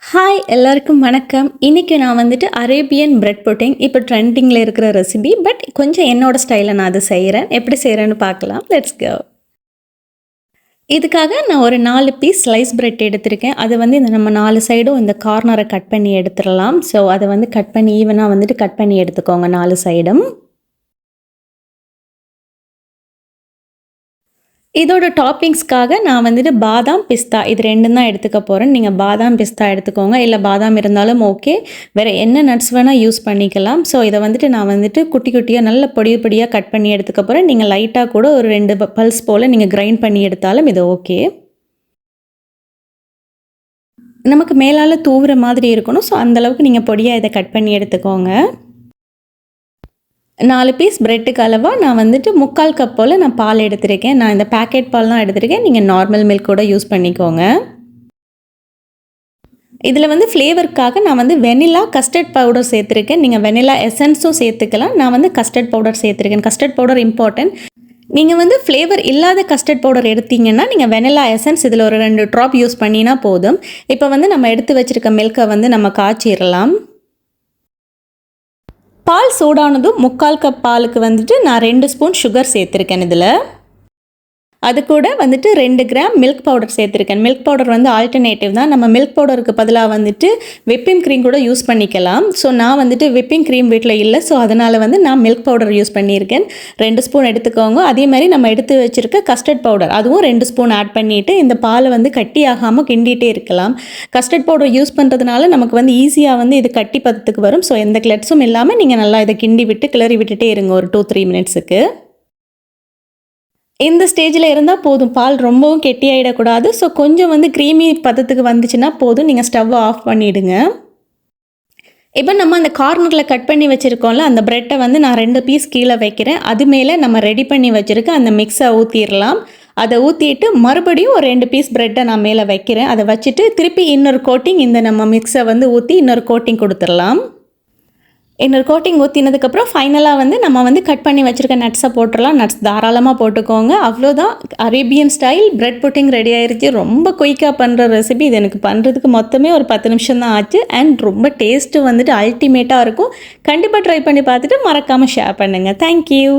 Hi எல்லாருக்கும் வணக்கம். இன்றைக்கி நான் வந்துட்டு அரேபியன் பிரெட் புட்டிங் இப்போ ட்ரெண்டிங்கில் இருக்கிற ரெசிபி. பட் கொஞ்சம் என்னோடய ஸ்டைலில் நான் அதை செய்கிறேன். எப்படி செய்கிறேன்னு பார்க்கலாம். Let's go. இதுக்காக நான் ஒரு 4 பீஸ் ஸ்லைஸ் பிரெட் எடுத்திருக்கேன். அது வந்து இந்த நம்ம 4 சைடும் இந்த கார்னரை கட் பண்ணி எடுத்துடலாம். ஸோ அதை வந்து கட் பண்ணி ஈவனாக வந்துட்டு கட் பண்ணி எடுத்துக்கோங்க 4 சைடும். இதோட டாப்பிங்ஸ்க்காக நான் வந்துட்டு பாதாம் பிஸ்தா இது ரெண்டும் தான் எடுத்துக்க போகிறேன். நீங்கள் பாதாம் பிஸ்தா எடுத்துக்கோங்க, இல்லை பாதாம் இருந்தாலும் ஓகே. வேறு என்ன நட்ஸ் வேணால் யூஸ் பண்ணிக்கலாம். ஸோ இதை வந்துட்டு நான் வந்துட்டு குட்டி குட்டியாக நல்ல பொடி பொடியாக கட் பண்ணி எடுத்துக்க போகிறேன். நீங்கள் லைட்டாக கூட ஒரு 2 பல்ஸ் போல் நீங்கள் கிரைண்ட் பண்ணி எடுத்தாலும் இது ஓகே. நமக்கு மேலால் தூவுற மாதிரி இருக்கணும். ஸோ அந்தளவுக்கு நீங்கள் பொடியாக இதை கட் பண்ணி எடுத்துக்கோங்க. 4 பீஸ் பிரெட்டுக்கு அளவாக நான் வந்துட்டு 3/4 கப் போல் நான் பால் எடுத்திருக்கேன். நான் இந்த பேக்கெட் பால் தான் எடுத்திருக்கேன். நீங்கள் நார்மல் மில்க் கூட யூஸ் பண்ணிக்கோங்க. இதில் வந்து ஃப்ளேவருக்காக நான் வந்து வெனிலா கஸ்டர்ட் பவுடர் சேர்த்துருக்கேன். நீங்கள் வெனிலா எசன்ஸும் சேர்த்துக்கலாம். நான் வந்து கஸ்டர்ட் பவுடர் சேர்த்துருக்கேன். Custard powder important. நீங்கள் வந்து ஃப்ளேவர் இல்லாத கஸ்டர்ட் பவுடர் எடுத்தீங்கன்னா நீங்கள் வெனிலா எசன்ஸ் இதில் ஒரு 2 ட்ராப் யூஸ் பண்ணினா போதும். இப்போ வந்து நம்ம எடுத்து வச்சுருக்க மில்கை வந்து நம்ம காய்ச்சிடலாம். பால் சூடானதும் 3/4 கப் பாலுக்கு வந்துட்டு நான் 2 ஸ்பூன் சுகர் சேர்த்துருக்கேன். இதில் அது கூட வந்துட்டு 2 கிராம் மில்க் பவுடர் சேர்த்துருக்கேன். மில்க் பவுடர் வந்து ஆல்டர்னேட்டிவ் தான். நம்ம மில்க் பவுடருக்கு பதிலாக வந்துட்டு விப்பிங் க்ரீம் கூட யூஸ் பண்ணிக்கலாம். ஸோ நான் வந்துட்டு விப்பிங் க்ரீம் வீட்டில் இல்லை. ஸோ அதனால் வந்து நான் மில்க் பவுடர் யூஸ் பண்ணியிருக்கேன். 2 ஸ்பூன் எடுத்துக்கோங்க. அதே மாதிரி நம்ம எடுத்து வச்சுருக்க கஸ்டர்ட் பவுடர் அதுவும் 2 ஸ்பூன் ஆட் பண்ணிவிட்டு இந்த பாலை வந்து கட்டி ஆகாமல் கிண்டிகிட்டே இருக்கலாம். கஸ்டர்ட் பவுடர் யூஸ் பண்ணுறதுனால நமக்கு வந்து ஈஸியாக வந்து இது கட்டி பதத்துக்கு வரும். ஸோ எந்த கிளட்ஸும் இல்லாமல் நீங்கள் நல்லா இதை கிண்டி விட்டு கிளறி விட்டுட்டே இருங்க ஒரு 2-3 மினிட்ஸுக்கு. இந்த ஸ்டேஜில் இருந்தால் போதும். பால் ரொம்பவும் கெட்டியாகிடக்கூடாது. ஸோ கொஞ்சம் வந்து க்ரீமி பதத்துக்கு வந்துச்சுன்னா போதும். நீங்கள் ஸ்டவ்வை ஆஃப் பண்ணிவிடுங்க. இப்போ நம்ம அந்த கார்னரில் கட் பண்ணி வச்சுருக்கோம்ல அந்த ப்ரெட்டை வந்து நான் 2 பீஸ் கீழே வைக்கிறேன். அது மேலே நம்ம ரெடி பண்ணி வச்சுருக்க அந்த மிக்ஸை ஊற்றிடலாம். அதை ஊற்றிட்டு மறுபடியும் ஒரு 2 பீஸ் ப்ரெட்டை நான் மேலே வைக்கிறேன். அதை வச்சுட்டு திருப்பி இன்னொரு கோட்டிங் இந்த நம்ம மிக்ஸை வந்து ஊற்றி இன்னொரு கோட்டிங் கொடுத்துடலாம். இன்னொரு கோட்டிங் ஊற்றினதுக்கப்புறம் ஃபைனலாக வந்து நம்ம வந்து கட் பண்ணி வச்சுருக்க நட்ஸை போட்டுடலாம். நட்ஸ் தாராளமாக போட்டுக்கோங்க. அவ்வளோதான், Arabian style bread pudding ready ஆயிடுச்சு. ரொம்ப குயிக்காக பண்ணுற ரெசிபி இது. எனக்கு பண்ணுறதுக்கு மொத்தமே ஒரு 10 நிமிஷம் தான் ஆச்சு. அண்ட் ரொம்ப டேஸ்ட்டு வந்துட்டு அல்டிமேட்டாக இருக்கும். கண்டிப்பாக ட்ரை பண்ணி பார்த்துட்டு மறக்காமல் ஷேர் பண்ணுங்கள். தேங்க்யூ.